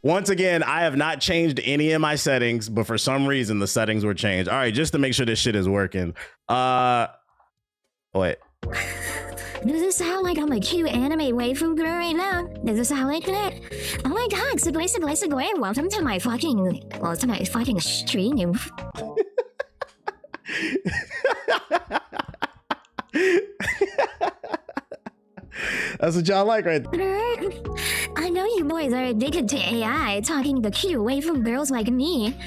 Once again, I have not changed any of my settings, but for some reason the settings were changed. All right, just to make sure this shit is working. Wait. Does it sound like I'm a cute anime waifu girl right now? Does it sound like that? Oh my god, Segway, welcome to my fucking stream. That's what y'all like, right? I know you boys are addicted to AI, talking to cute waifu girls like me.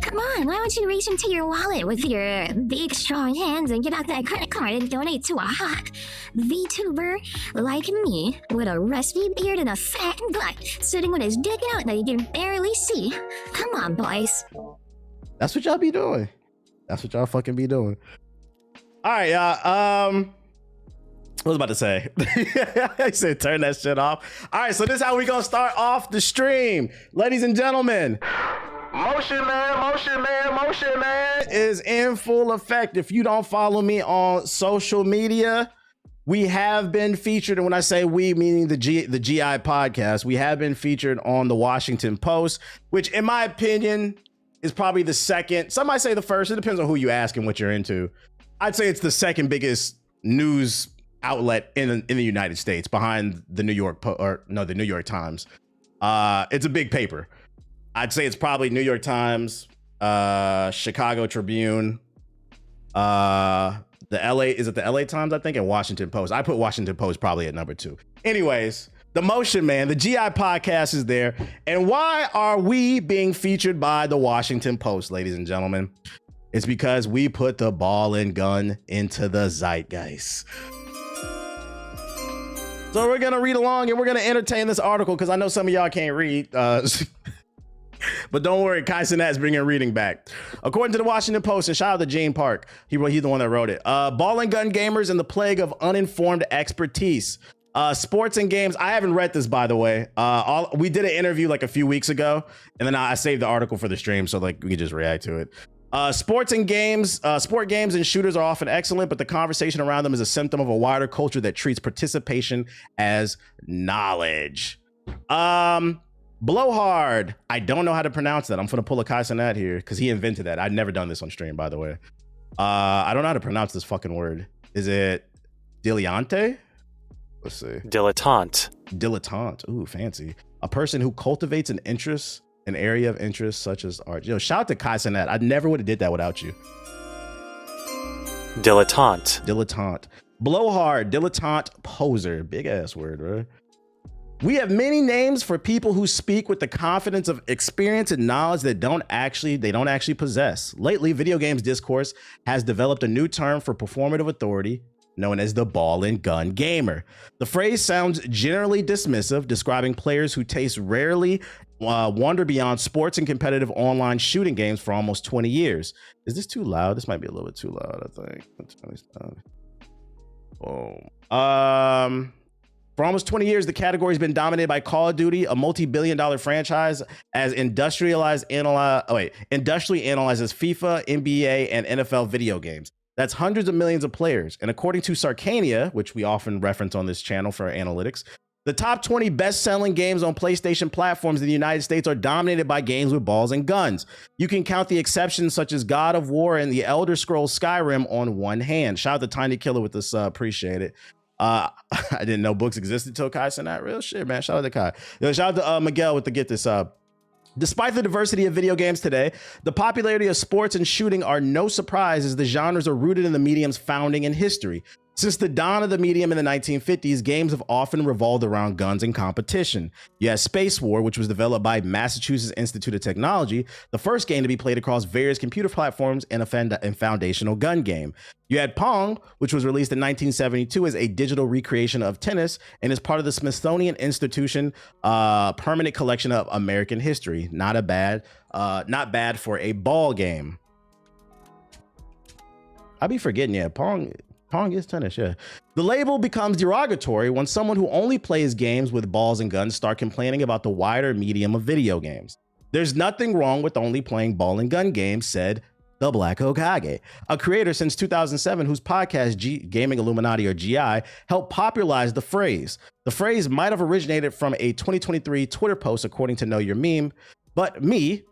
Come on, why don't you reach into your wallet with your big strong hands and get out that credit card and donate to a hot VTuber like me with a rusty beard and a fat butt sitting with his dick out that you can barely see. Come on, boys. That's what y'all be doing. That's what y'all fucking be doing. All right, y'all. What was I about to say? I said turn that shit off. All right, so this is how we gonna start off the stream. Ladies and gentlemen, Motion Man is in full effect. If you don't follow me on social media, we have been featured, and when I say we, meaning the GI podcast, we have been featured on the Washington Post, which in my opinion is probably the second. Some might say the first. It depends on who you ask and what you're into. I'd say it's the second biggest news outlet in the United States, behind the New York Times. It's a big paper. I'd say it's probably New York Times, Chicago Tribune, the LA Times, I think, and Washington Post. I put Washington Post probably at number 2. Anyways, the Motion Man, the GI podcast is there. And why are we being featured by the Washington Post, ladies and gentlemen? It's because we put the ball and gun into the zeitgeist. So we're going to read along and we're going to entertain this article because I know some of y'all can't read. But don't worry, Kai Cenat's bringing reading back. According to the Washington Post, and shout out to Gene Park, he's the one that wrote it. Ball and gun gamers and the plague of uninformed expertise. Sports and games. I haven't read this, by the way. We did an interview like a few weeks ago, and then I saved the article for the stream so like we could just react to it. Sport games and shooters are often excellent, but the conversation around them is a symptom of a wider culture that treats participation as knowledge. Blowhard. I don't know how to pronounce that. I'm going to pull a Kai Cenat here because he invented that. I've never done this on stream, by the way. I don't know how to pronounce this fucking word. Is it dilettante? Let's see. Dilettante. Ooh, fancy. A person who cultivates an area of interest such as art. Yo, shout out to Kai Cenat. I never would have did that without you. Dilettante. Blowhard. Dilettante. Poser. Big ass word, right? We have many names for people who speak with the confidence of experience and knowledge that they don't actually possess. Lately, video games discourse has developed a new term for performative authority known as the ball and gun gamer. The phrase sounds generally dismissive, describing players who taste rarely wander beyond sports and competitive online shooting games for almost 20 years. Is this too loud? This might be a little bit too loud, I think. Oh. For almost 20 years, the category has been dominated by Call of Duty, a multi-billion-dollar franchise, as industrially analyzes FIFA, NBA, and NFL video games. That's hundreds of millions of players. And according to Sarcania, which we often reference on this channel for our analytics, the top 20 best-selling games on PlayStation platforms in the United States are dominated by games with balls and guns. You can count the exceptions such as God of War and the Elder Scrolls Skyrim on one hand. Shout out to Tiny Killer with this, appreciate it. I didn't know books existed till Kai Cenat. Real shit, man. Shout out to Kai. Shout out to Miguel with the get this up. Despite the diversity of video games today, the popularity of sports and shooting are no surprise as the genres are rooted in the medium's founding and history. Since the dawn of the medium in the 1950s, games have often revolved around guns and competition. You have Space War, which was developed by Massachusetts Institute of Technology, the first game to be played across various computer platforms and a foundational gun game. You had Pong, which was released in 1972 as a digital recreation of tennis and is part of the Smithsonian Institution permanent collection of American history. Not bad for a ball game. I be forgetting, yeah, Pong is tennis, yeah. The label becomes derogatory when someone who only plays games with balls and guns start complaining about the wider medium of video games. There's nothing wrong with only playing ball and gun games, said the Black Hokage, a creator since 2007 whose podcast, Gaming Illuminati or GI, helped popularize the phrase. The phrase might have originated from a 2023 Twitter post, according to Know Your Meme, but me,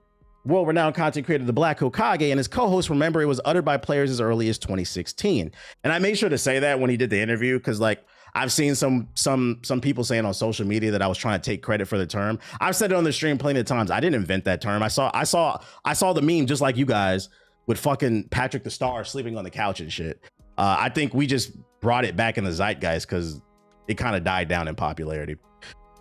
world-renowned content creator the Black Hokage, and his co-host remember it was uttered by players as early as 2016. And I made sure to say that when he did the interview, because like I've seen some people saying on social media that I was trying to take credit for the term. I've said it on the stream plenty of times. I didn't invent that term. I saw the meme just like you guys with fucking Patrick the Star sleeping on the couch and shit. I think we just brought it back in the zeitgeist because it kind of died down in popularity.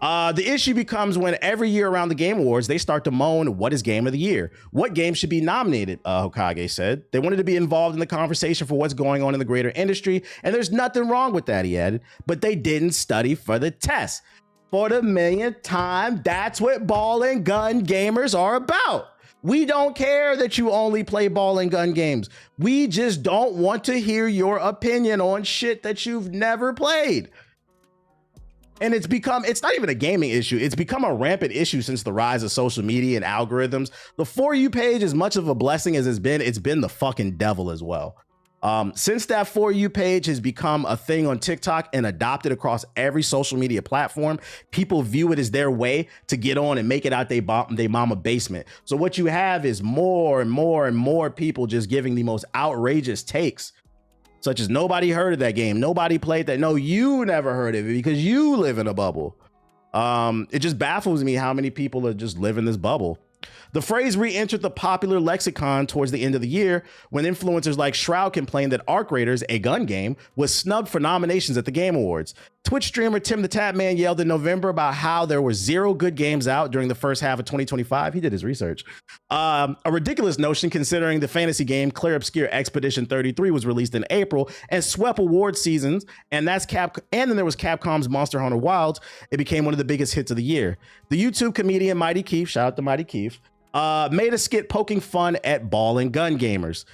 The issue becomes when every year around the Game Awards, they start to moan, what is game of the year? What game should be nominated, Hokage said. They wanted to be involved in the conversation for what's going on in the greater industry, and there's nothing wrong with that, he added, but they didn't study for the test. For the millionth time, that's what ball and gun gamers are about. We don't care that you only play ball and gun games. We just don't want to hear your opinion on shit that you've never played. And it's not even a gaming issue. It's become a rampant issue since the rise of social media and algorithms. The For You page, as much of a blessing as it's been the fucking devil as well. Since that For You page has become a thing on TikTok and adopted across every social media platform, people view it as their way to get on and make it out they mama basement. So what you have is more and more and more people just giving the most outrageous takes, such as nobody heard of that game. Nobody played that. No, you never heard of it because you live in a bubble. It just baffles me how many people are just live in this bubble. The phrase re-entered the popular lexicon towards the end of the year when influencers like Shroud complained that Arc Raiders, a gun game, was snubbed for nominations at the Game Awards. Twitch streamer Tim the Tatman yelled in November about how there were 0 good games out during the first half of 2025. He did his research. A ridiculous notion considering the fantasy game Clair Obscur Expedition 33 was released in April and swept award seasons, and then there was Capcom's Monster Hunter Wilds. It became one of the biggest hits of the year. The YouTube comedian Mighty Keith, shout out to Mighty Keith, made a skit poking fun at ball and gun gamers.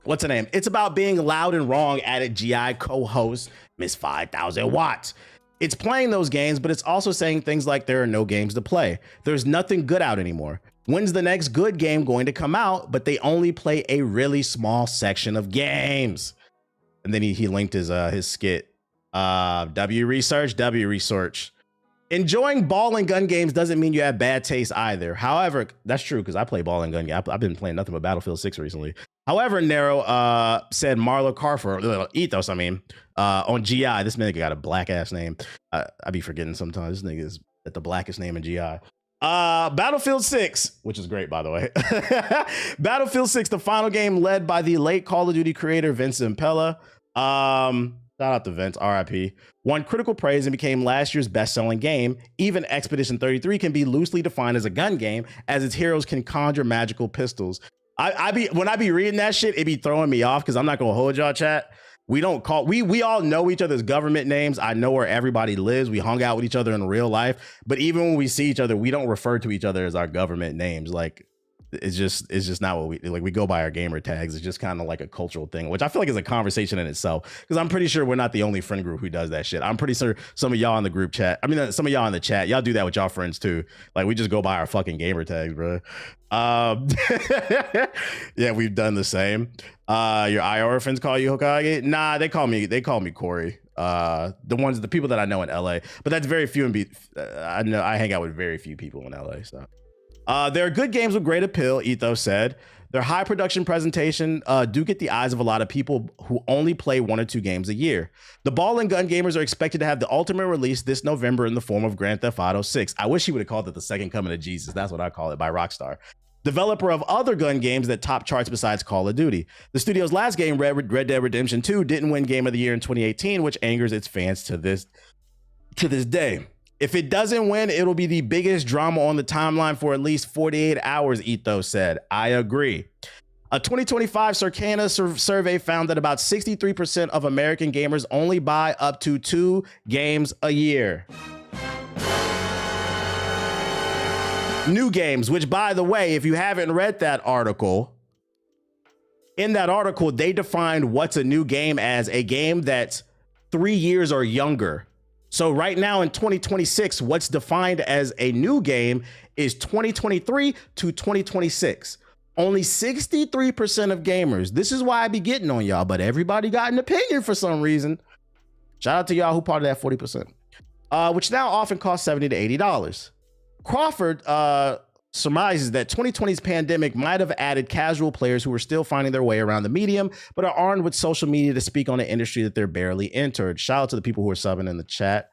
What's her name? It's about being loud and wrong at it. GI co-host Miss 5000 Watts. It's playing those games, but it's also saying things like there are no games to play. There's nothing good out anymore. When's the next good game going to come out? But they only play a really small section of games. And then he linked his skit. W research. Enjoying ball and gun games doesn't mean you have bad taste either. However, that's true because I play ball and gun games. I've been playing nothing but Battlefield 6 recently. However, Nero said Marlo Carfer, Ethos, on GI. This nigga got a black ass name. I be forgetting sometimes. This nigga is at the blackest name in GI. Battlefield 6, which is great, by the way. Battlefield 6, the final game led by the late Call of Duty creator Vincent Impella. Shout out to Vince, RIP. Won critical praise and became last year's best-selling game. Even Expedition 33 can be loosely defined as a gun game, as its heroes can conjure magical pistols. When I be reading that shit, it be throwing me off because I'm not gonna hold y'all, chat. We all know each other's government names. I know where everybody lives. We hung out with each other in real life, but even when we see each other, we don't refer to each other as our government names. Like, it's just not what we like. We go by our gamer tags. It's just kind of like a cultural thing, which I feel like is a conversation in itself, because I'm pretty sure we're not the only friend group who does that shit. I'm pretty sure some of y'all in the group chat, some of y'all in the chat, y'all do that with y'all friends too. Like, we just go by our fucking gamer tags, bro. Yeah, we've done the same. Your IR friends call you Hokage? Nah, they call me Corey. The people that I know in LA, but that's very few. I hang out with very few people in LA, so. There are good games with great appeal, Ethos said. Their high production presentation do get the eyes of a lot of people who only play 1 or 2 games a year. The ball and gun gamers are expected to have the ultimate release this November in the form of Grand Theft Auto 6. I wish he would have called it the second coming of Jesus. That's what I call it, by Rockstar. Developer of other gun games that top charts besides Call of Duty. The studio's last game, Red Dead Redemption 2, didn't win Game of the Year in 2018, which angers its fans to this day. If it doesn't win, it'll be the biggest drama on the timeline for at least 48 hours, Ethos said. I agree. A 2025 Circana survey found that about 63% of American gamers only buy up to 2 games a year. New games, which, by the way, if you haven't read that article, in that article, they defined what's a new game as a game that's 3 years or younger. So right now in 2026, what's defined as a new game is 2023 to 2026. Only 63% of gamers. This is why I be getting on y'all, but everybody got an opinion for some reason. Shout out to y'all who part of that 40%, which now often costs $70 to $80. Crawford surmises that 2020's pandemic might have added casual players who are still finding their way around the medium, but are armed with social media to speak on an industry that they're barely entered. Shout out to the people who are subbing in the chat.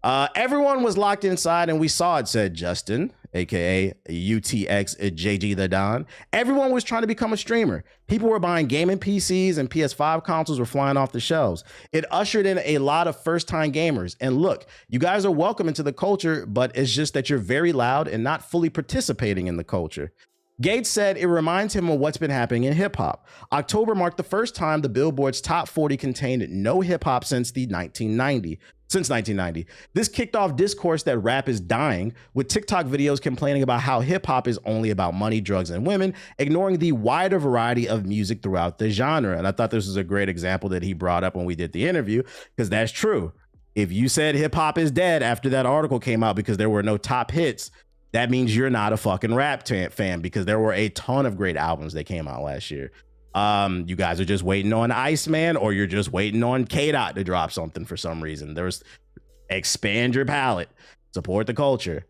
Everyone was locked inside and we saw it, said Justin, aka UTX JG the Don. Everyone was trying to become a streamer. People were buying gaming PCs and PS5 consoles were flying off the shelves. It ushered in a lot of first-time gamers. And look, you guys are welcome into the culture, but it's just that you're very loud and not fully participating in the culture. Gates said it reminds him of what's been happening in hip hop. October marked the first time the Billboard's top 40 contained no hip hop since 1990. This kicked off discourse that rap is dying, with TikTok videos complaining about how hip hop is only about money, drugs, and women, ignoring the wider variety of music throughout the genre. And I thought this was a great example that he brought up when we did the interview, because that's true. If you said hip hop is dead after that article came out because there were no top hits, that means you're not a fucking rap fan, because there were a ton of great albums that came out last year. You guys are just waiting on Iceman, or you're just waiting on K-Dot to drop something for some reason. Expand your palette, support the culture.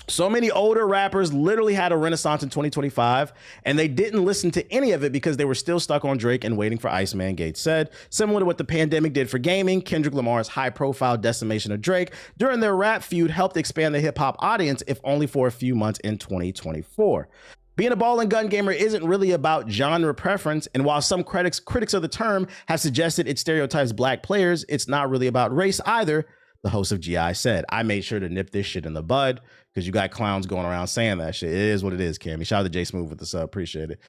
So many older rappers literally had a renaissance in 2025, and they didn't listen to any of it because they were still stuck on Drake and waiting for Iceman, Gates said. Similar to what the pandemic did for gaming, Kendrick Lamar's high-profile decimation of Drake during their rap feud helped expand the hip-hop audience, if only for a few months in 2024. Being a ball and gun gamer isn't really about genre preference, and while some critics of the term have suggested it stereotypes black players, it's not really about race either, the host of GI said. I made sure to nip this shit in the bud, because you got clowns going around saying that shit. It is what it is, Cammy. Shout out to J Smooth with the sub. Appreciate it.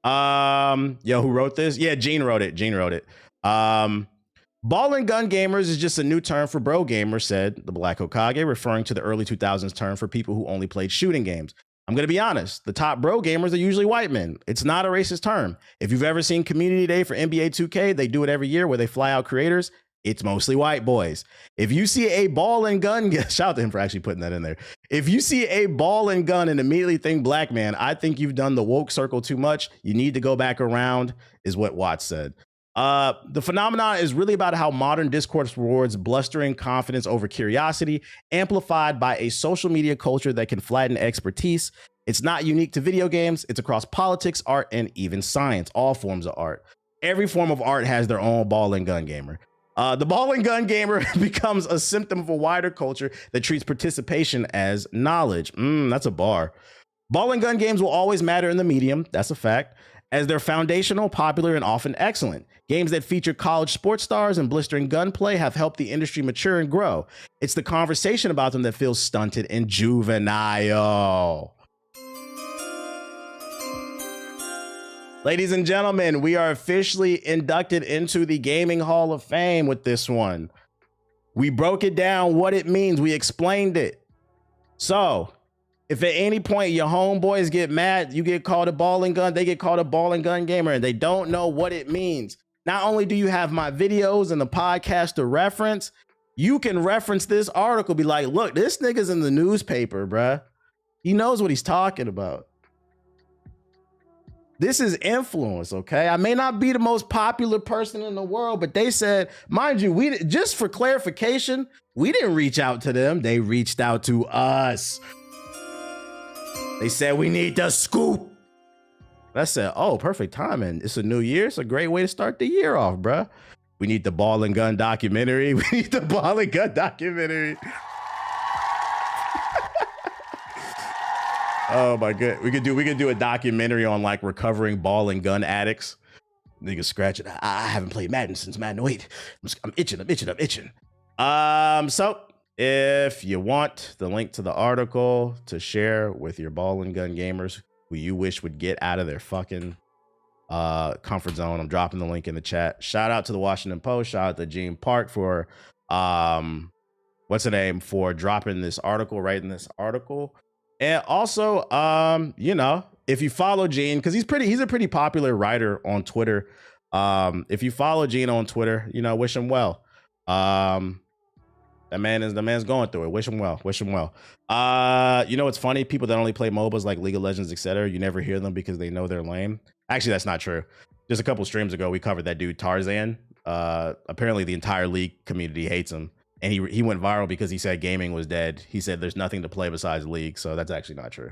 Yo, who wrote this? Yeah, Gene wrote it. Ball and gun gamers is just a new term for bro gamers, said the Black Hokage, referring to the early 2000s term for people who only played shooting games. I'm going to be honest. The top bro gamers are usually white men. It's not a racist term. If you've ever seen Community Day for NBA 2K, they do it every year where they fly out creators. It's mostly white boys. If you see a ball and gun, shout out to him for actually putting that in there. If you see a ball and gun and immediately think black man, I think you've done the woke circle too much. You need to go back around, is what Watts said. The phenomenon is really about how modern discourse rewards blustering confidence over curiosity, amplified by a social media culture that can flatten expertise. It's not unique to video games. It's across politics, art, and even science, all forms of art. Every form of art has their own ball and gun gamer. The ball and gun gamer becomes a symptom of a wider culture that treats participation as knowledge. That's a bar. Ball and gun games will always matter in the medium. That's a fact, as they're foundational, popular, and often excellent. Games that feature college sports stars and blistering gunplay have helped the industry mature and grow. It's the conversation about them that feels stunted and juvenile. Ladies and gentlemen, we are officially inducted into the Gaming Hall of Fame with this one. We broke it down, what it means. We explained it. So, if at any point your homeboys get mad, you get called a ball and gun, they get called a ball and gun gamer, and they don't know what it means. Not only do you have my videos and the podcast to reference, you can reference this article, be like, look, this nigga's in the newspaper, bruh. He knows what he's talking about. This is influence, okay? I may not be the most popular person in the world, but they said, mind you, we just for clarification, we didn't reach out to them. They reached out to us. They said, we need the scoop. I said, oh, perfect timing. It's a new year. It's a great way to start the year off, bruh. We need the ball and gun documentary. We need the ball and gun documentary. Oh my god. We could do a documentary on like recovering ball and gun addicts. Niggas scratch it. I haven't played Madden since Madden 08. I'm itching. So if you want the link to the article to share with your ball and gun gamers who you wish would get out of their fucking comfort zone, I'm dropping the link in the chat. Shout out to the Washington Post. Shout out to Gene Park for for dropping this article, writing this article. And also, you know, if you follow Gene, because he's a pretty popular writer on Twitter. If you follow Gene on Twitter, you know, wish him well. The man's going through it. Wish him well. Wish him well. You know what's funny? People that only play MOBAs like League of Legends, etc. You never hear them because they know they're lame. Actually, that's not true. Just a couple streams ago, we covered that dude Tarzan. Apparently, the entire League community hates him, and he went viral because he said gaming was dead. He said there's nothing to play besides League, so that's actually not true.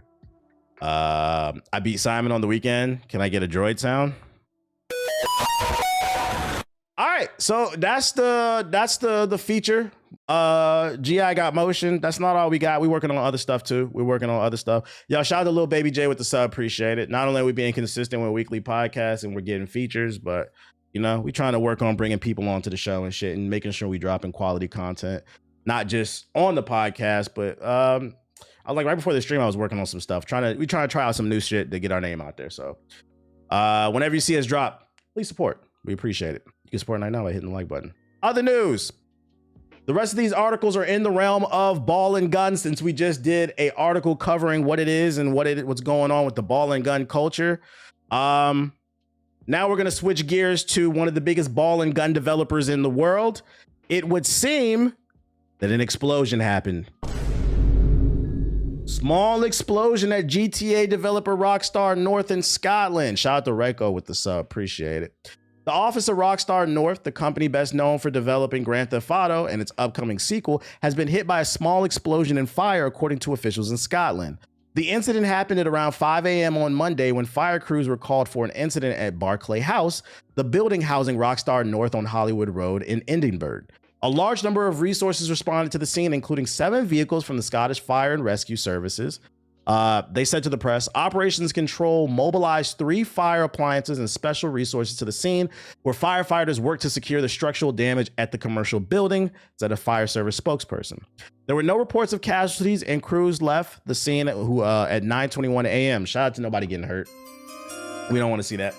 I beat Simon on the weekend. Can I get a droid sound? All right, so that's the feature. GI got motion. That's not all we got. We working on other stuff too. We're working on other stuff. Y'all, shout out to Lil Baby J with the sub. Appreciate it. Not only are we being consistent with weekly podcasts and we're getting features, but you know, we trying to work on bringing people onto the show and shit and making sure we dropping quality content, not just on the podcast, but I was like right before the stream, I was working on some stuff. We trying to try out some new shit to get our name out there. So whenever you see us drop, please support. We appreciate it. You can support right now by hitting the like button. Other news. The rest of these articles are in the realm of ball and gun, since we just did a article covering what it is and what's going on with the ball and gun culture. Now we're going to switch gears to one of the biggest ball and gun developers in the world. It would seem that an explosion happened. Small explosion at GTA developer Rockstar North in Scotland. Shout out to Reiko with the sub. Appreciate it. The office of Rockstar North, the company best known for developing Grand Theft Auto and its upcoming sequel, has been hit by a small explosion and fire, according to officials in Scotland. The incident happened at around 5 a.m. on Monday when fire crews were called for an incident at Barclay House, the building housing Rockstar North on Hollywood Road in Edinburgh. A large number of resources responded to the scene, including 7 vehicles from the Scottish Fire and Rescue Services. They said to the press, Operations Control mobilized 3 fire appliances and special resources to the scene, where firefighters worked to secure the structural damage at the commercial building, said a fire service spokesperson. There were no reports of casualties, and crews left the scene at 9:21 a.m. Shout out to nobody getting hurt. We don't want to see that.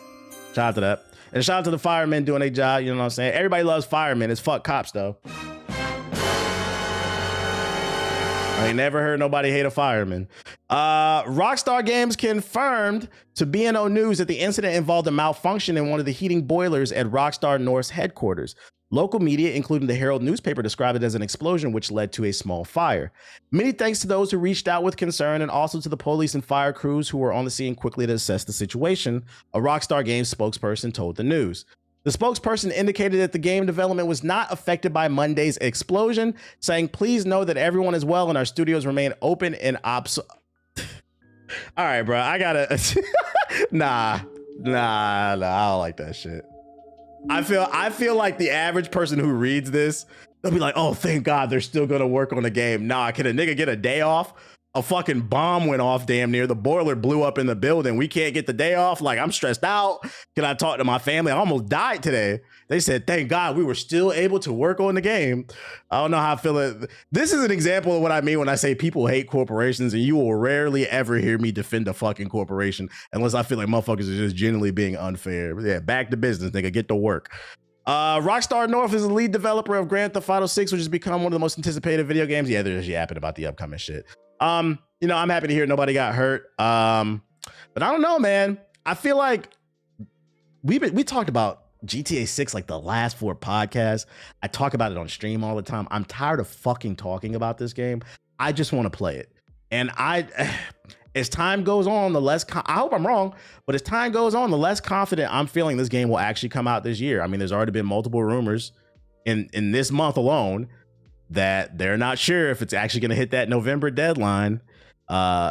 Shout out to that. And shout out to the firemen doing their job. You know what I'm saying? Everybody loves firemen. It's fuck cops, though. I ain't never heard nobody hate a fireman. Rockstar Games confirmed to B&O News that the incident involved a malfunction in one of the heating boilers at Rockstar North's headquarters. Local media, including the Herald newspaper, described it as an explosion which led to a small fire. Many thanks to those who reached out with concern, and also to the police and fire crews who were on the scene quickly to assess the situation, a Rockstar Games spokesperson told the news. The spokesperson indicated that the game development was not affected by Monday's explosion, saying, "Please know that everyone is well and our studios remain open and All right, bro. I gotta nah, I don't like that shit. I feel like the average person who reads this, they'll be like, "Oh, thank God they're still gonna work on the game." Nah, can a nigga get a day off? A fucking bomb went off damn near. The boiler blew up in the building. We can't get the day off. Like, I'm stressed out. Can I talk to my family? I almost died today. They said, thank God we were still able to work on the game. I don't know how I feel it. This is an example of what I mean when I say people hate corporations, and you will rarely ever hear me defend a fucking corporation unless I feel like motherfuckers are just genuinely being unfair. Yeah, back to business, nigga. Get to work. Rockstar North is the lead developer of Grand Theft Auto 6, which has become one of the most anticipated video games. Yeah, they're just yapping about the upcoming shit. You know, I'm happy to hear nobody got hurt. But I don't know, man. I feel like we talked about GTA 6 like the last 4 podcasts. I talk about it on stream all the time. I'm tired of fucking talking about this game. I just want to play it. And as time goes on, the less I hope I'm wrong, but as time goes on, the less confident I'm feeling this game will actually come out this year. I mean, there's already been multiple rumors in this month alone that they're not sure if it's actually going to hit that November deadline.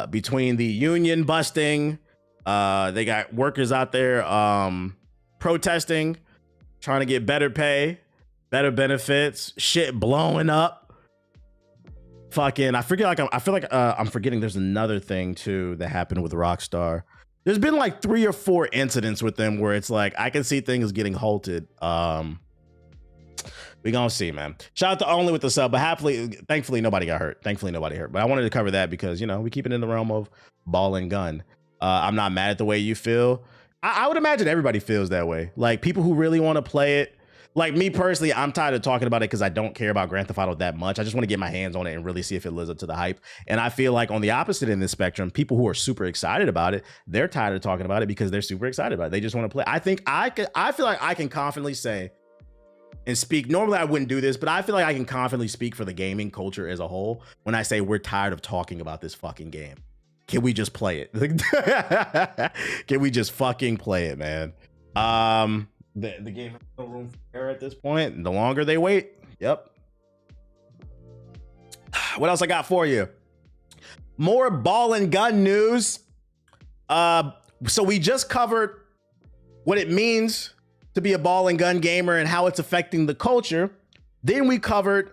Between the union busting, they got workers out there protesting, trying to get better pay, better benefits, shit blowing up. Fucking, I feel like I'm forgetting there's another thing too that happened with Rockstar. There's been like 3 or 4 incidents with them where it's like I can see things getting halted. We gonna see, man. Shout out to Only with the sub, but thankfully nobody got hurt. But I wanted to cover that because, you know, we keep it in the realm of ball and gun. I'm not mad at the way you feel. I would imagine everybody feels that way. Like, people who really want to play it. Like, me personally, I'm tired of talking about it because I don't care about Grand Theft Auto that much. I just want to get my hands on it and really see if it lives up to the hype. And I feel like on the opposite end of the spectrum, people who are super excited about it, they're tired of talking about it because they're super excited about it. They just want to play. I feel like I can confidently say and speak. Normally I wouldn't do this, but I feel like I can confidently speak for the gaming culture as a whole when I say we're tired of talking about this fucking game. Can we just play it? Can we just fucking play it, man? The game has no room for error at this point. And the longer they wait, yep. What else I got for you? More ball and gun news. So we just covered what it means to be a ball and gun gamer and how it's affecting the culture. Then we covered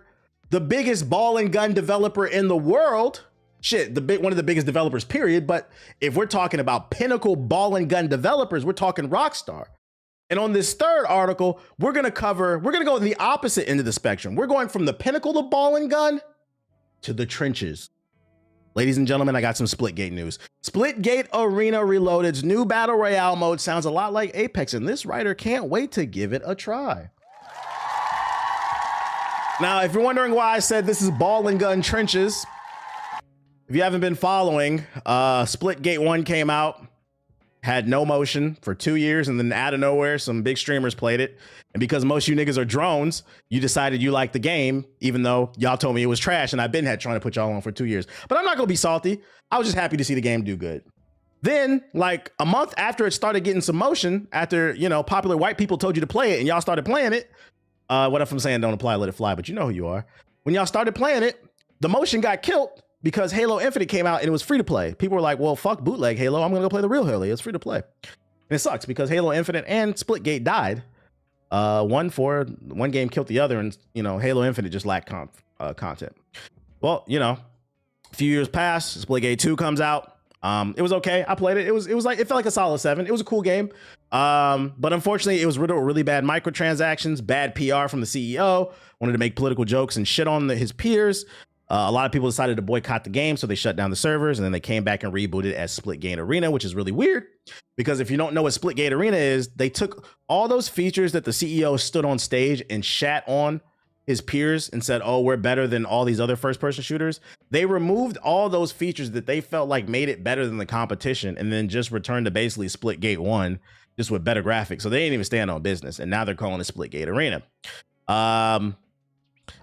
the biggest ball and gun developer in the world. Shit, one of the biggest developers, period. But if we're talking about pinnacle ball and gun developers, we're talking Rockstar. And on this third article, we're gonna go in the opposite end of the spectrum. We're going from the pinnacle of ball and gun to the trenches. Ladies and gentlemen, I got some Splitgate news. Splitgate Arena Reloaded's new Battle Royale mode sounds a lot like Apex, and this writer can't wait to give it a try. Now, if you're wondering why I said this is ball and gun trenches, if you haven't been following, Splitgate 1 came out, had no motion for 2 years, and then out of nowhere, some big streamers played it. And because most of you niggas are drones, you decided you liked the game, even though y'all told me it was trash, and I've been trying to put y'all on for 2 years. But I'm not gonna be salty. I was just happy to see the game do good. Then, like a month after it started getting some motion, after, you know, popular white people told you to play it and y'all started playing it, what if I'm saying don't apply, let it fly, but you know who you are. When y'all started playing it, the motion got killed because Halo Infinite came out and it was free to play. People were like, well, fuck bootleg Halo. I'm gonna go play the real Halo. It's free to play. And it sucks because Halo Infinite and Splitgate died. One game killed the other, and you know, Halo Infinite just lacked content. Well, you know, a few years pass, Splitgate 2 comes out. It was okay. I played it. It was like, it felt like a solid 7. It was a cool game. But unfortunately, it was riddled with really bad microtransactions, bad PR from the CEO, wanted to make political jokes and shit on his peers. A lot of people decided to boycott the game, so they shut down the servers, and then they came back and rebooted as Splitgate Arena, which is really weird because if you don't know what Splitgate Arena is, they took all those features that the CEO stood on stage and shat on his peers and said, oh, we're better than all these other first-person shooters. They removed all those features that they felt like made it better than the competition and then just returned to basically Splitgate 1, just with better graphics. So they didn't even stand on business, and now they're calling it Splitgate Arena.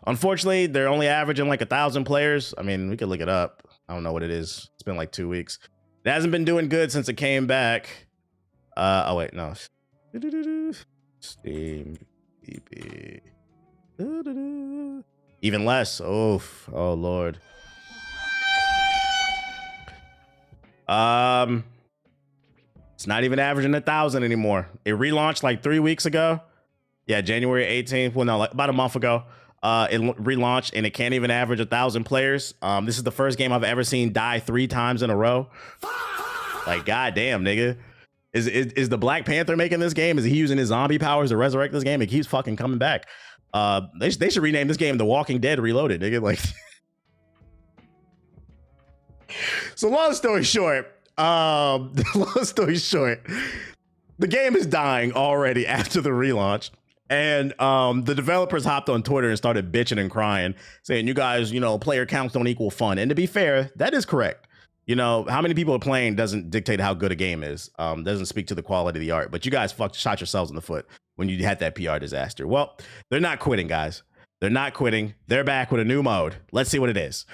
Unfortunately, they're only averaging like 1,000 players. I mean, we could look it up. I don't know what it is. It's been like 2 weeks. It hasn't been doing good since it came back. Oh wait, no. Steam PP. Even less. Oh Lord. It's not even averaging 1,000 anymore. It relaunched like 3 weeks ago. Yeah, January 18th. Well, no, like about a month ago. It relaunched and it can't even average 1,000 players. This is the first game I've ever seen die 3 times in a row. Like, goddamn, nigga. Is the Black Panther making this game? Is he using his zombie powers to resurrect this game? It keeps fucking coming back. They should rename this game The Walking Dead Reloaded, nigga. Like, so long story short, the game is dying already after the relaunch. And the developers hopped on Twitter and started bitching and crying, saying, you guys, you know, player counts don't equal fun. And to be fair, that is correct. You know, how many people are playing doesn't dictate how good a game is. Doesn't speak to the quality of the art. But you guys shot yourselves in the foot when you had that PR disaster. Well, they're not quitting, guys. They're not quitting. They're back with a new mode. Let's see what it is.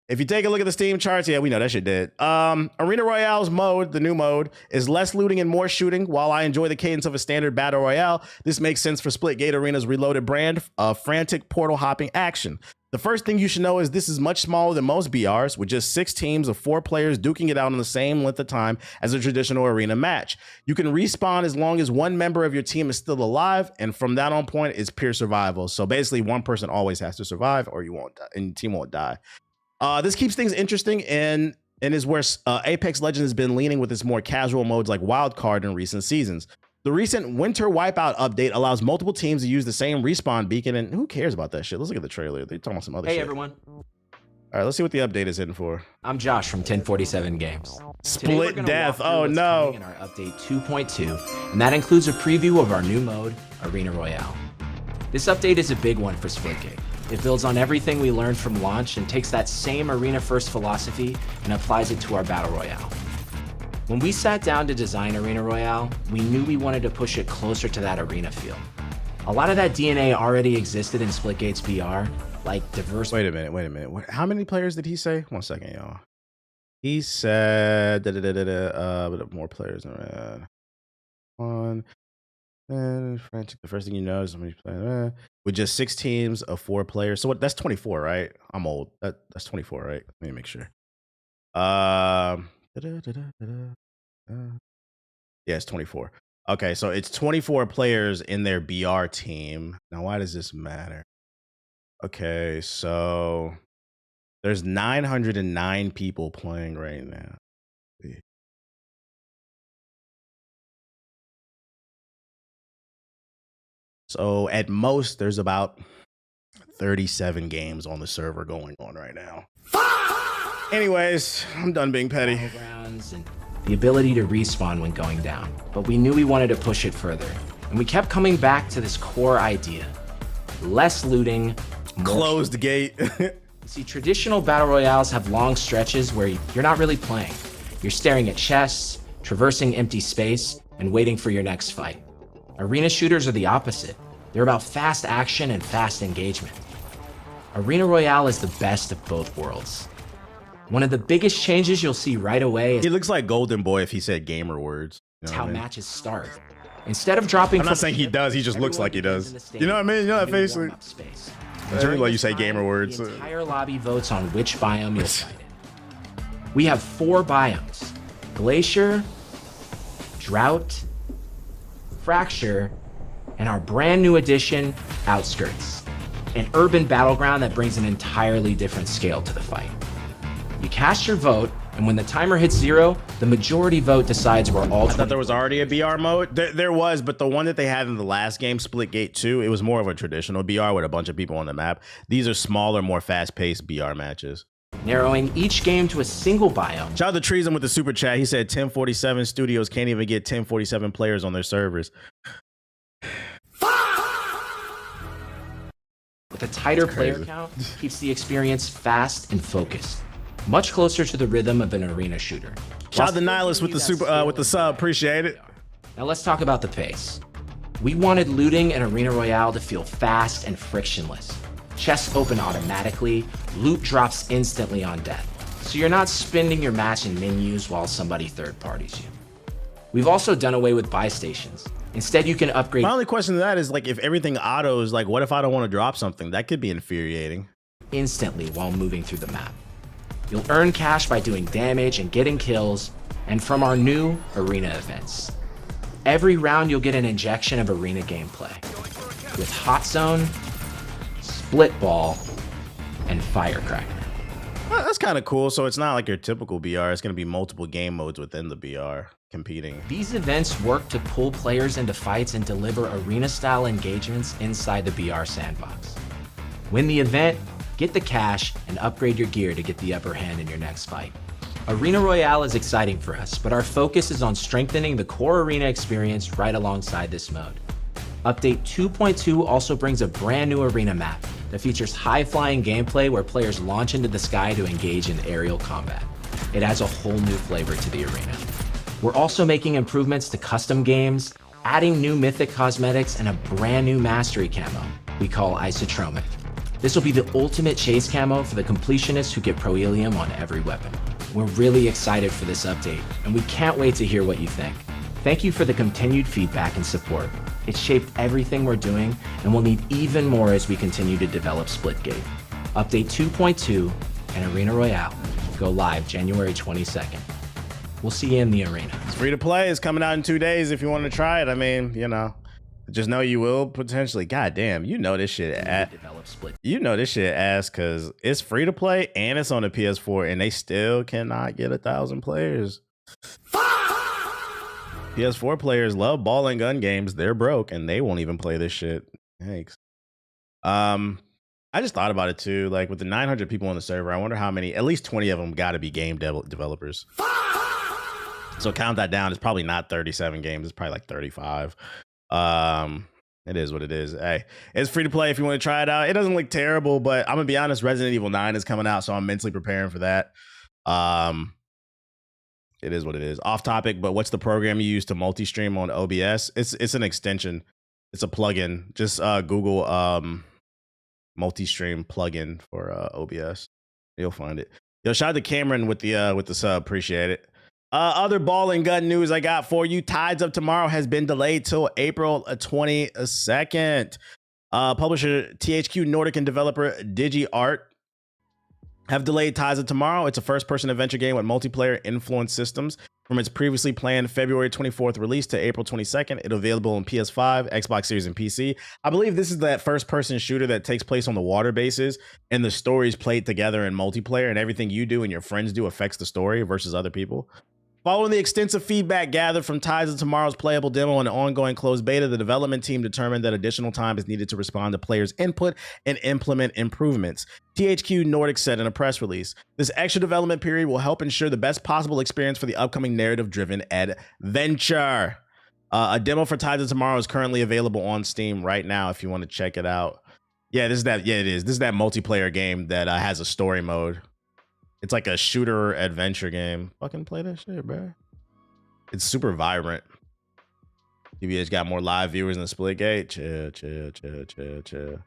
If you take a look at the Steam charts, yeah, we know that shit did. Arena Royale's mode, the new mode, is less looting and more shooting. While I enjoy the cadence of a standard battle royale, this makes sense for Splitgate Arena's reloaded brand of frantic portal hopping action. The first thing you should know is this is much smaller than most BRs, with just 6 teams of 4 players duking it out on the same length of time as a traditional arena match. You can respawn as long as one member of your team is still alive, and from that on point, it's pure survival. So basically, one person always has to survive, or you won't die, and your team won't die. This keeps things interesting and is where Apex Legends has been leaning with its more casual modes like Wildcard in recent seasons. The recent Winter Wipeout update allows multiple teams to use the same respawn beacon, and who cares about that shit? Let's look at the trailer. They're talking about some other shit. Hey, everyone. All right, let's see what the update is hitting for. I'm Josh from 1047 Games. Split Death. Oh, no. In our update 2.2, and that includes a preview of our new mode, Arena Royale. This update is a big one for Splitgate. It builds on everything we learned from launch and takes that same arena-first philosophy and applies it to our Battle Royale. When we sat down to design Arena Royale, we knew we wanted to push it closer to that arena feel. A lot of that DNA already existed in Splitgate's BR, like diverse. Wait a minute. How many players did he say? 1 second, y'all. He said but more players. One. And frantic. The first thing you know is somebody's playing with just 6 teams of 4 players. So what? That's 24, right? I'm old. That's 24, right? Let me make sure. Yeah, it's 24. Okay, so it's 24 players in their BR team. Now, why does this matter? Okay, so there's 909 people playing right now. So at most, there's about 37 games on the server going on right now. Anyways, I'm done being petty. Battlegrounds and the ability to respawn when going down. But we knew we wanted to push it further. And we kept coming back to this core idea. Less looting, more Closed gate. See, traditional battle royales have long stretches where you're not really playing. You're staring at chests, traversing empty space, and waiting for your next fight. Arena shooters are the opposite. They're about fast action and fast engagement. Arena Royale is the best of both worlds. One of the biggest changes you'll see right away is He looks like Golden Boy if he said gamer words. You know how what I mean? matches start. Instead of dropping I'm not saying he does, he just looks like he does. You know what I mean? You know that face? Space. During like you say gamer words. The entire lobby votes on which biome you'll fight in. We have 4 biomes: Glacier, Drought, Fracture, and our brand new addition, Outskirts, an urban battleground that brings an entirely different scale to the fight. You cast your vote, and when the timer hits 0, the majority vote decides where all. I thought there was already a BR mode. There was, but the one that they had in the last game, Splitgate 2, it was more of a traditional BR with a bunch of people on the map. These are smaller, more fast-paced BR matches. Narrowing each game to a single biome. Shout out to Treason with the super chat. He said 1047 studios can't even get 1047 players on their servers. With a tighter player count, keeps the experience fast and focused, much closer to the rhythm of an arena shooter. Shout out to Nihilus with the super with the sub. Appreciate it. Now let's talk about the pace. We wanted looting and Arena Royale to feel fast and frictionless. Chests open automatically, loot drops instantly on death, so you're not spending your match in menus while somebody third parties you. We've also done away with buy stations. Instead, you can upgrade My only question to that is like if everything autos, like what if I don't want to drop something? That could be infuriating. instantly while moving through the map. You'll earn cash by doing damage and getting kills, and from our new arena events. Every round you'll get an injection of arena gameplay with Hot Zone, Split Ball, and Firecracker. Well, that's kind of cool. So it's not like your typical BR. It's going to be multiple game modes within the BR competing. These events work to pull players into fights and deliver arena-style engagements inside the BR sandbox. Win the event, get the cash, and upgrade your gear to get the upper hand in your next fight. Arena Royale is exciting for us, but our focus is on strengthening the core arena experience right alongside this mode. Update 2.2 also brings a brand new arena map that features high-flying gameplay where players launch into the sky to engage in aerial combat. It adds a whole new flavor to the arena. We're also making improvements to custom games, adding new mythic cosmetics, and a brand new mastery camo we call Isotromic. This will be the ultimate chase camo for the completionists who get Proelium on every weapon. We're really excited for this update, and we can't wait to hear what you think. Thank you for the continued feedback and support. It's shaped everything we're doing, and we'll need even more as we continue to develop Splitgate. Update 2.2 and Arena Royale go live January 22nd. We'll see you in the arena. It's free to play. It's coming out in 2 days if you want to try it. I mean, you know, just know you will potentially. God damn, you know this shit. You know this shit ass because it's free to play and it's on the PS4 and they still cannot get 1,000 players. PS4 players love ball and gun games. They're broke and they won't even play this shit. Thanks. I just thought about it too. Like with the 900 people on the server, I wonder how many, at least 20 of them got to be game developers. So count that down. It's probably not 37 games. It's probably like 35. It is what it is. Hey, it's free to play if you want to try it out. It doesn't look terrible, but I'm gonna be honest, Resident Evil 9 is coming out, so I'm mentally preparing for that. It is what it is. Off topic, but what's the program you use to multi-stream on OBS? It's an extension. It's a plugin. Just Google multi-stream plugin for OBS. You'll find it. Yo, shout out to Cameron with the sub. Appreciate it. Other ball and gun news I got for you. Tides of Tomorrow has been delayed till April 22nd. Publisher THQ Nordic and developer DigiArt have delayed Tides of Tomorrow. It's a first-person adventure game with multiplayer influence systems from its previously planned February 24th release to April 22nd. It's available on PS5, Xbox Series, and PC. I believe this is that first-person shooter that takes place on the water bases, and the stories played together in multiplayer, and everything you do and your friends do affects the story versus other people. Following the extensive feedback gathered from Tides of Tomorrow's playable demo and ongoing closed beta, the development team determined that additional time is needed to respond to players' input and implement improvements. THQ Nordic said in a press release, this extra development period will help ensure the best possible experience for the upcoming narrative-driven adventure. A demo for Tides of Tomorrow is currently available on Steam right now if you want to check it out. Yeah, this is that. Yeah, it is. This is that multiplayer game that has a story mode. It's like a shooter adventure game. Fucking play that shit, bro. It's super vibrant. TBH got more live viewers than Splitgate. Chill.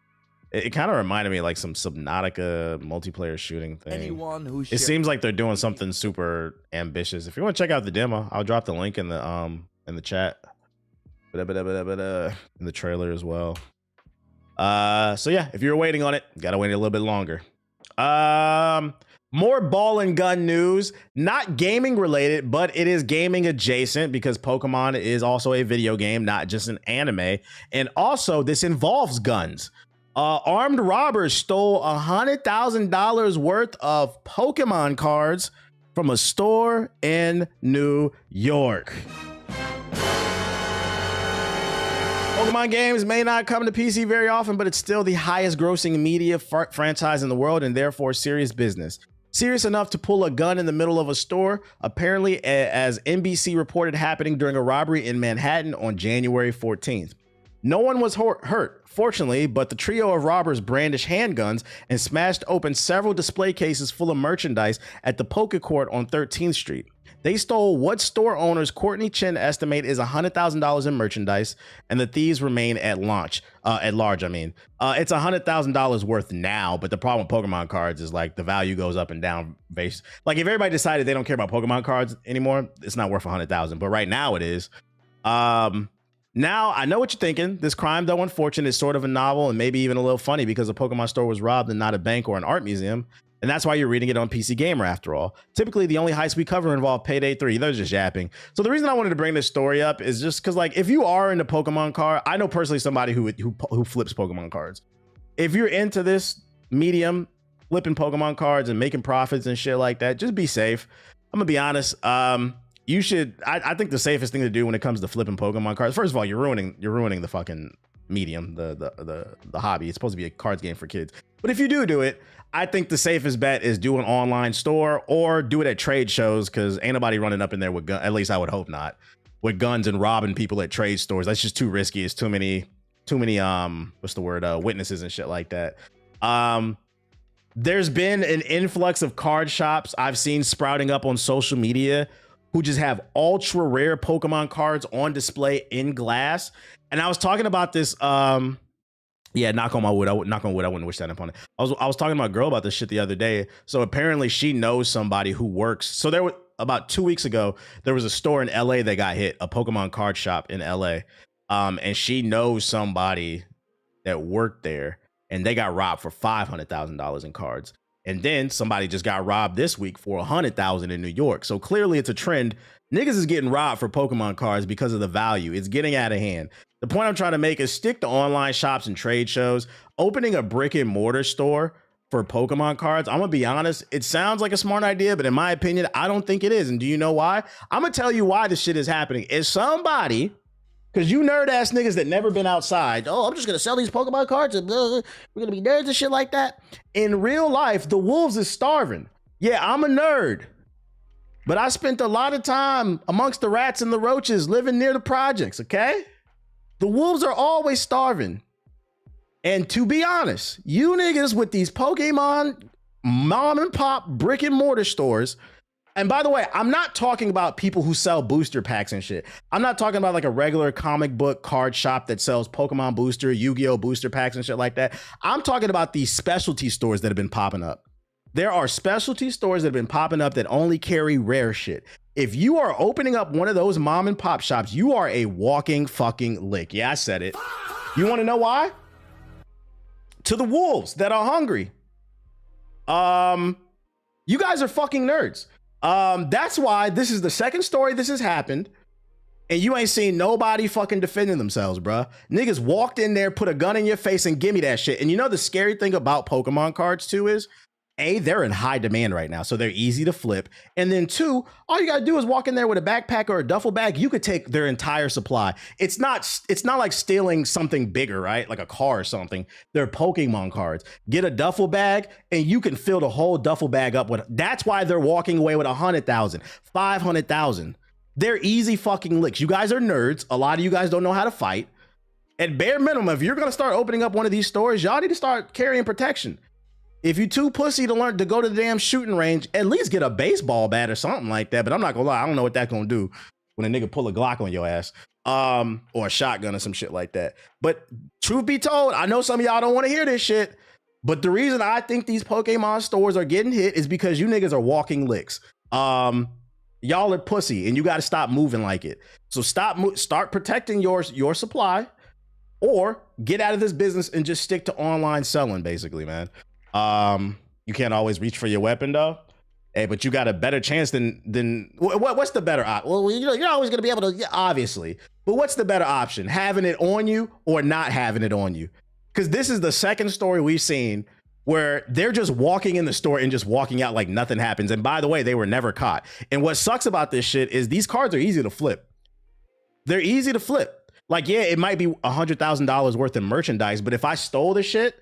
It kind of reminded me of like some Subnautica multiplayer shooting thing. Anyone who it seems like they're doing something super ambitious. If you want to check out the demo, I'll drop the link in the chat. In the trailer as well. So yeah, if you're waiting on it, gotta wait a little bit longer. More ball and gun news, not gaming related, but it is gaming adjacent because Pokemon is also a video game, not just an anime. And also this involves guns. Armed robbers stole $100,000 worth of Pokemon cards from a store in New York. Pokemon games may not come to PC very often, but it's still the highest grossing media franchise in the world and therefore serious business. Serious enough to pull a gun in the middle of a store, apparently, as NBC reported happening during a robbery in Manhattan on January 14th. No one was hurt, fortunately, but the trio of robbers brandished handguns and smashed open several display cases full of merchandise at the Poke Court on 13th Street. They stole what store owners Courtney Chin estimate is $100,000 in merchandise, and the thieves remain at large. It's $100,000 worth now, but the problem with Pokemon cards is like the value goes up and down based. Like if everybody decided they don't care about Pokemon cards anymore, it's not worth $100,000. But right now it is. Now I know what you're thinking. This crime, though unfortunate, is sort of a novel and maybe even a little funny because a Pokemon store was robbed and not a bank or an art museum. And that's why you're reading it on PC Gamer after all. Typically, the only heists we cover involve Payday 3. They're just yapping. So the reason I wanted to bring this story up is just because, like, if you are into Pokemon card, I know personally somebody who flips Pokemon cards. If you're into this medium, flipping Pokemon cards and making profits and shit like that, just be safe. I'm gonna be honest. You should. I think the safest thing to do when it comes to flipping Pokemon cards. First of all, you're ruining the fucking medium, the hobby. It's supposed to be a cards game for kids. But if you do it, I think the safest bet is do an online store or do it at trade shows because ain't nobody running up in there with guns. At least I would hope not, with guns and robbing people at trade stores. That's just too risky. It's too many witnesses and shit like that. There's been an influx of card shops I've seen sprouting up on social media who just have ultra rare Pokemon cards on display in glass. And I was talking about this. Yeah, knock on wood. I wouldn't wish that upon it. I was talking to my girl about this shit the other day. So apparently she knows somebody who works. So there was about 2 weeks ago, there was a store in LA that got hit, a Pokemon card shop in LA. And she knows somebody that worked there and they got robbed for $500,000 in cards. And then somebody just got robbed this week for $100,000 in New York. So clearly it's a trend. Niggas is getting robbed for Pokemon cards because of the value. It's getting out of hand. The point I'm trying to make is stick to online shops and trade shows. Opening a brick and mortar store for Pokemon cards, I'm gonna be honest, it sounds like a smart idea, but in my opinion, I don't think it is. And do you know why? I'm gonna tell you why this shit is happening. Is somebody, because you nerd ass niggas that never been outside, oh, I'm just gonna sell these Pokemon cards and we're gonna be nerds and shit like that. In real life, the wolves is starving. Yeah, I'm a nerd, but I spent a lot of time amongst the rats and the roaches living near the projects, okay? The wolves are always starving. And to be honest, you niggas with these Pokemon mom and pop brick and mortar stores, And by the way, I'm not talking about people who sell booster packs and shit. I'm not talking about like a regular comic book card shop that sells Pokemon booster, Yu-Gi-Oh booster packs and shit like that. I'm talking about these specialty stores that have been popping up. There are specialty stores that have been popping up that only carry rare shit. If you are opening up one of those mom and pop shops, you are a walking fucking lick. Yeah, I said it. You want to know why? To the wolves that are hungry. You guys are fucking nerds. That's why this is the second story this has happened, and you ain't seen nobody fucking defending themselves, bruh. Niggas walked in there, put a gun in your face, and give me that shit. And you know the scary thing about Pokemon cards too is, A, they're in high demand right now, so they're easy to flip. And then two, all you gotta do is walk in there with a backpack or a duffel bag. You could take their entire supply. It's not like stealing something bigger, right? Like a car or something. They're Pokemon cards. Get a duffel bag and you can fill the whole duffel bag up with. That's why they're walking away with 100,000, 500,000. They're easy fucking licks. You guys are nerds. A lot of you guys don't know how to fight. At bare minimum, if you're gonna start opening up one of these stores, y'all need to start carrying protection. If you too pussy to learn to go to the damn shooting range, at least get a baseball bat or something like that. But I'm not gonna lie, I don't know what that's gonna do when a nigga pull a Glock on your ass, or a shotgun or some shit like that. But truth be told, I know some of y'all don't want to hear this shit, but the reason I think these Pokemon stores are getting hit is because you niggas are walking licks. Y'all are pussy, and you got to stop moving like it. So start protecting your supply, or get out of this business and just stick to online selling, basically, man. You can't always reach for your weapon though. Hey, but you got a better chance than what's the better option? Well, you know, you're always going to be able to, obviously, but what's the better option? Having it on you or not having it on you? Because this is the second story we've seen where they're just walking in the store and just walking out like nothing happens. And by the way, they were never caught. And what sucks about this shit is these cards are easy to flip. They're easy to flip. Like, yeah, it might be $100,000 worth of merchandise, but if I stole this shit,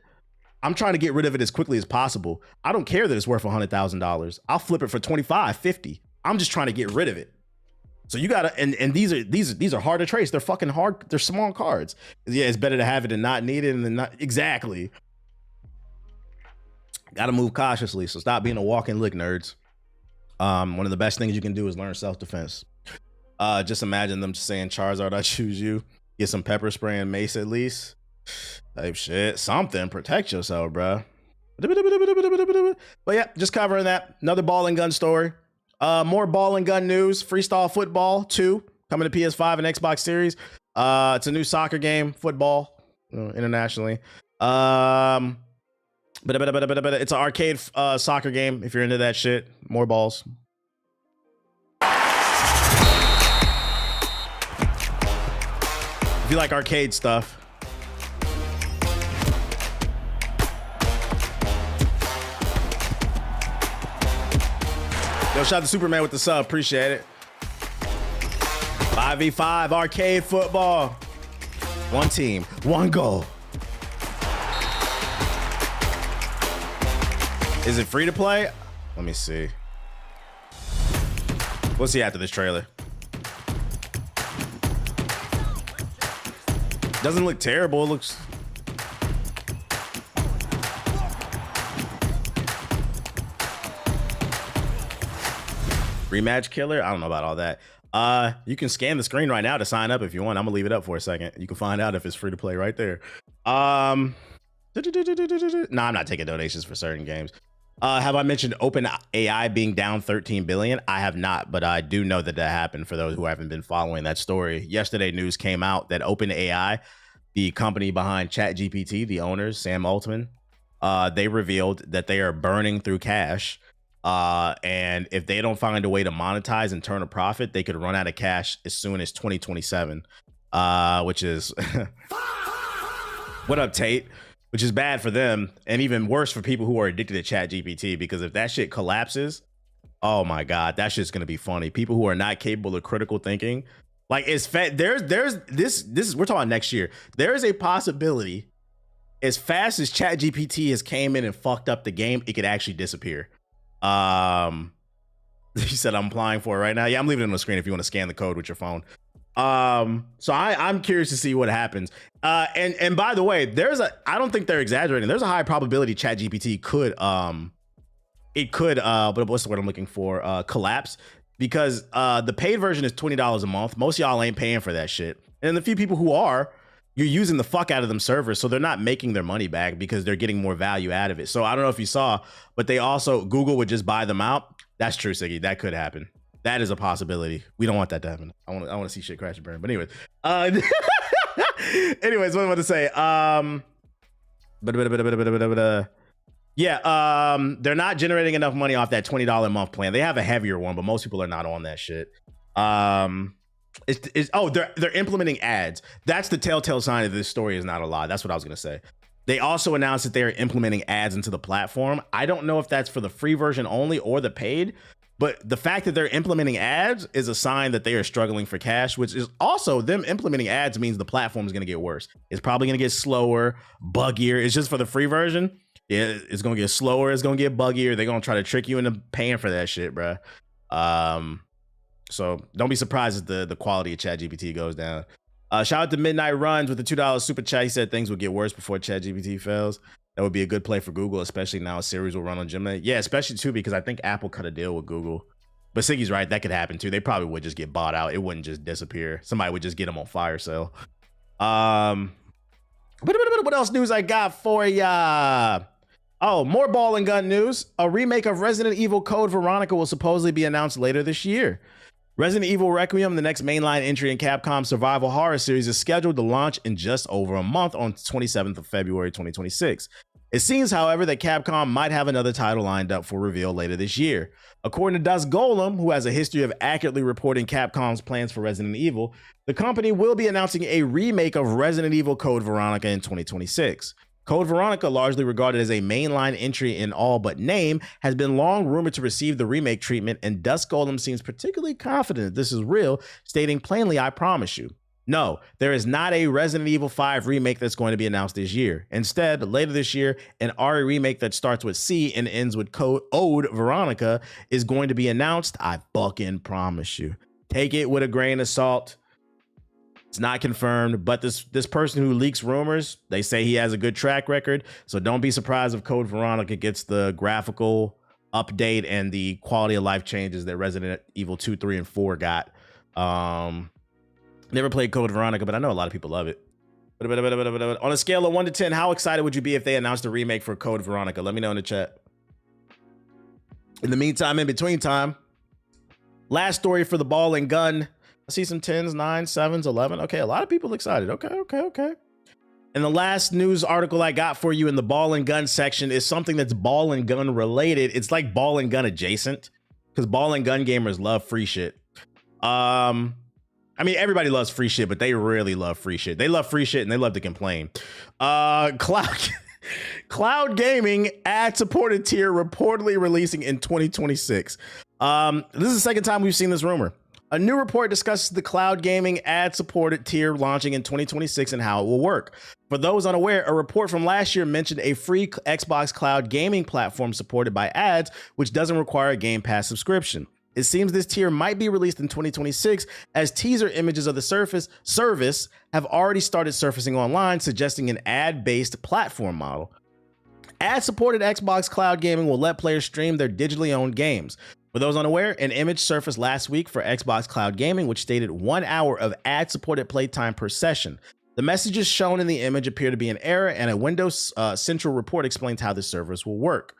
I'm trying to get rid of it as quickly as possible. I don't care that it's worth $100,000. I'll flip it for 25, 50. I'm just trying to get rid of it. So you gotta, and these are hard to trace. They're fucking hard. They're small cards. Yeah, it's better to have it and not need it, and then not exactly. Gotta move cautiously. So stop being a walking lick, nerds. One of the best things you can do is learn self-defense. Just imagine them just saying, Charizard, I choose you. Get some pepper spray and mace at least. Type shit, something, protect yourself, bro. But yeah, just covering that. Another ball and gun story. More ball and gun news. Freestyle Football 2 coming to PS5 and Xbox Series. It's a new soccer game, football, internationally. But it's an arcade soccer game. If you're into that shit, more balls. If you like arcade stuff. Yo, shout out to Superman with the sub. Appreciate it. 5v5 arcade football. One team, one goal. Is it free to play? Let me see. We'll see after this trailer. Doesn't look terrible. It looks... Rematch killer? I don't know about all that. You can scan the screen right now to sign up if you want. I'm gonna leave it up for a second. You can find out if it's free to play right there. No, I'm not taking donations for certain games. Have I mentioned OpenAI being down 13 billion? I have not, but I do know that happened for those who haven't been following that story. Yesterday, news came out that OpenAI, the company behind ChatGPT, the owners, Sam Altman, they revealed that they are burning through cash. And if they don't find a way to monetize and turn a profit, they could run out of cash as soon as 2027, which is what up, Tate? Which is bad for them and even worse for people who are addicted to ChatGPT, because if that shit collapses, oh my God, that shit's gonna be funny. People who are not capable of critical thinking, like there's this we're talking next year. There is a possibility, as fast as ChatGPT has came in and fucked up the game, it could actually disappear. He said I'm applying for it right now. Yeah, I'm leaving it on the screen if you want to scan the code with your phone. So I'm curious to see what happens. And by the way, I don't think they're exaggerating. There's a high probability ChatGPT could it could, but what's the word I'm looking for? Collapse, because the paid version is $20 a month. Most of y'all ain't paying for that shit. And the few people who are, you're using the fuck out of them servers, so they're not making their money back because they're getting more value out of it. So I don't know if you saw, but they also, Google would just buy them out. That's true, Siggy. That could happen. That is a possibility. We don't want that to happen. I want to see shit crash and burn. But anyways, anyways, what am I about to say? They're not generating enough money off that $20 a month plan. They have a heavier one, but most people are not on that shit. They're implementing ads. That's the telltale sign that this story is not a lie. That's what I was gonna say. They also announced that they are implementing ads into the platform. I don't know if that's for the free version only or the paid, but the fact that they're implementing ads is a sign that they are struggling for cash, which is also them implementing ads means the platform is gonna get worse. It's probably gonna get slower, buggier. It's just for the free version. Yeah, it's gonna get slower. It's gonna get buggier. They're gonna try to trick you into paying for that shit, bro. So don't be surprised if the quality of ChatGPT goes down. Shout out to Midnight Runs with the $2 super chat. He said things will get worse before ChatGPT fails. That would be a good play for Google, especially now Siri's will run on Gemini. Yeah, especially too, because I think Apple cut a deal with Google. But Siggy's right, that could happen too. They probably would just get bought out. It wouldn't just disappear. Somebody would just get them on fire sale. What else news I got for ya? Oh, more ball and gun news. A remake of Resident Evil Code Veronica will supposedly be announced later this year. Resident Evil Requiem, the next mainline entry in Capcom's survival horror series, is scheduled to launch in just over a month on 27th of February 2026. It seems, however, that Capcom might have another title lined up for reveal later this year. According to Dust Golem, who has a history of accurately reporting Capcom's plans for Resident Evil, the company will be announcing a remake of Resident Evil Code Veronica in 2026. Code Veronica, largely regarded as a mainline entry in all but name, has been long rumored to receive the remake treatment, and Dust Golem seems particularly confident that this is real, stating plainly, "I promise you." No, there is not a Resident Evil 5 remake that's going to be announced this year. Instead, later this year, an RE remake that starts with C and ends with Ode Veronica is going to be announced. I fucking promise you. Take it with a grain of salt. It's not confirmed, but this person who leaks rumors, they say he has a good track record. So don't be surprised if Code Veronica gets the graphical update and the quality of life changes that Resident Evil 2, 3, and 4 got. Never played Code Veronica, but I know a lot of people love it. On a scale of 1 to 10, how excited would you be if they announced a remake for Code Veronica? Let me know in the chat. In the meantime, in between time, last story for the ball and gun. I see some 10s, 9s, 7s, 11. Okay, a lot of people excited. Okay. And the last news article I got for you in the ball and gun section is something that's ball and gun related. It's like ball and gun adjacent, because ball and gun gamers love free shit. I mean, everybody loves free shit, but they really love free shit. They love free shit and they love to complain. Cloud gaming ad-supported tier reportedly releasing in 2026. This is the second time we've seen this rumor. A new report discusses the cloud gaming ad-supported tier launching in 2026 and how it will work. For those unaware, a report from last year mentioned a free Xbox Cloud gaming platform supported by ads, which doesn't require a Game Pass subscription. It seems this tier might be released in 2026, as teaser images of the service have already started surfacing online, suggesting an ad-based platform model. Ad-supported Xbox Cloud gaming will let players stream their digitally owned games. For those unaware, an image surfaced last week for Xbox Cloud Gaming, which stated 1 hour of ad-supported playtime per session. The messages shown in the image appear to be an error, and a Windows Central report explains how this service will work.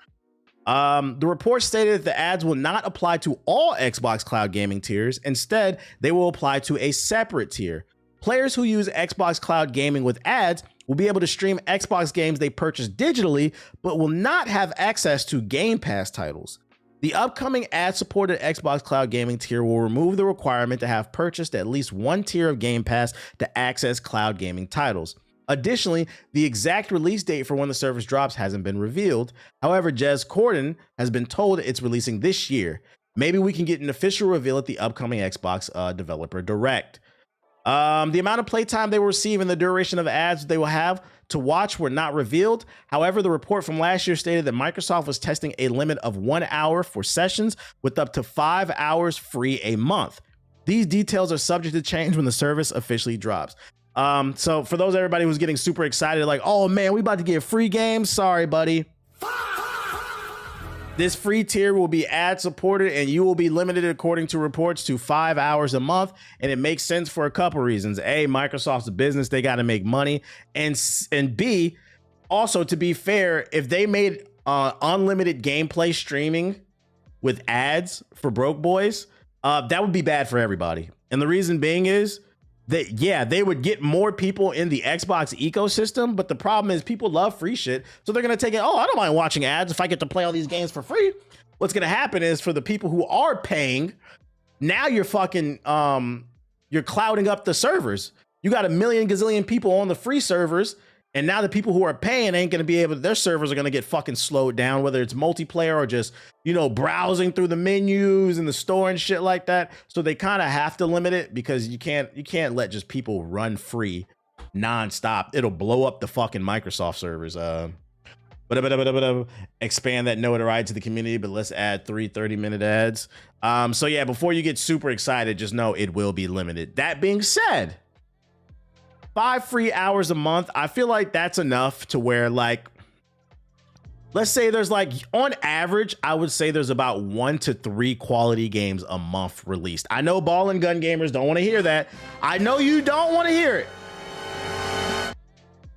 The report stated that the ads will not apply to all Xbox Cloud Gaming tiers. Instead, they will apply to a separate tier. Players who use Xbox Cloud Gaming with ads will be able to stream Xbox games they purchase digitally, but will not have access to Game Pass titles. The upcoming ad-supported Xbox Cloud Gaming tier will remove the requirement to have purchased at least one tier of Game Pass to access cloud gaming titles. Additionally, the exact release date for when the service drops hasn't been revealed. However, Jez Corden has been told it's releasing this year. Maybe we can get an official reveal at the upcoming Xbox Developer Direct. The amount of playtime they will receive and the duration of ads they will have to watch were not revealed. However, the report from last year stated that Microsoft was testing a limit of 1 hour for sessions with up to 5 hours free a month. These details are subject to change when the service officially drops. So for everybody who's getting super excited, like, oh man, we about to get free games. Sorry, buddy. This free tier will be ad supported and you will be limited, according to reports, to 5 hours a month. And it makes sense for a couple reasons. A, Microsoft's a business, they got to make money. And B, also, to be fair, if they made unlimited gameplay streaming with ads for broke boys, that would be bad for everybody. And the reason being is that, yeah, they would get more people in the Xbox ecosystem, but the problem is people love free shit. So they're going to take it, oh, I don't mind watching ads if I get to play all these games for free. What's going to happen is for the people who are paying, now you're fucking, you're clouding up the servers. You got a million gazillion people on the free servers. And now the people who are paying ain't going to be able to, their servers are going to get fucking slowed down, whether it's multiplayer or just, you know, browsing through the menus in the store and shit like that. So they kind of have to limit it because you can't let just people run free nonstop. It'll blow up the fucking Microsoft servers. But expand that notoriety to the community, but let's add 3 30-minute ads. So yeah, before you get super excited, just know it will be limited. That being said, 5 free hours a month, I feel like that's enough to where, like, let's say there's like, on average, I would say there's about 1 to 3 quality games a month released. I know ball and gun gamers don't want to hear that. I know you don't want to hear it.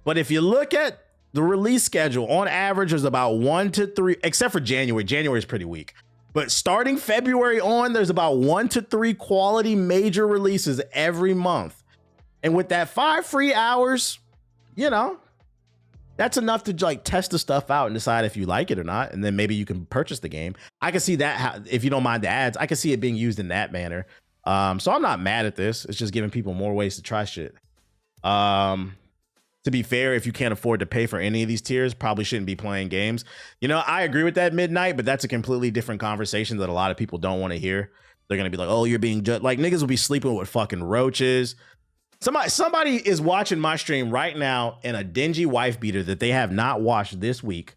But if you look at the release schedule, on average, there's about 1 to 3, except for January. January is pretty weak. But starting February on, there's about 1 to 3 quality major releases every month. And with that 5 free hours, you know, that's enough to like test the stuff out and decide if you like it or not. And then maybe you can purchase the game. I can see that, if you don't mind the ads, I can see it being used in that manner. So I'm not mad at this. It's just giving people more ways to try shit. To be fair, if you can't afford to pay for any of these tiers, probably shouldn't be playing games. You know, I agree with that, Midnight, but that's a completely different conversation that a lot of people don't want to hear. They're going to be like, oh, you're being judged. Like, niggas will be sleeping with fucking roaches. Somebody is watching my stream right now in a dingy wife beater that they have not washed this week.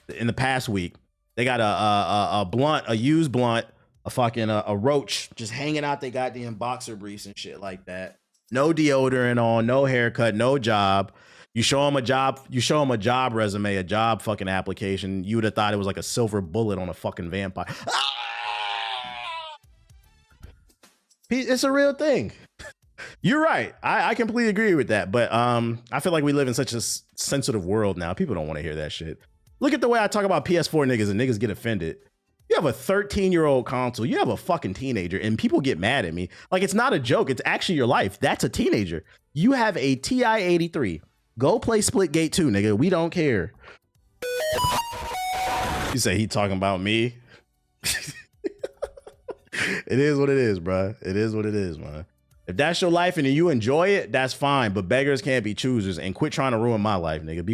In the past week, they got a blunt, a used blunt, a roach just hanging out their goddamn boxer briefs and shit like that. No deodorant on, no haircut, no job. You show them a job, resume, a job fucking application. You would have thought it was like a silver bullet on a fucking vampire. It's a real thing. You're right. I completely agree with that. But I feel like we live in such a sensitive world now. People don't want to hear that shit. Look at the way I talk about PS4 niggas and niggas get offended. You have a 13-year-old console. You have a fucking teenager and people get mad at me. Like, it's not a joke. It's actually your life. That's a teenager. You have a TI-83. Go play Splitgate 2, nigga. We don't care. You say he talking about me? It is what it is, bro. It is what it is, man. If that's your life and you enjoy it, that's fine. But beggars can't be choosers, and quit trying to ruin my life, nigga.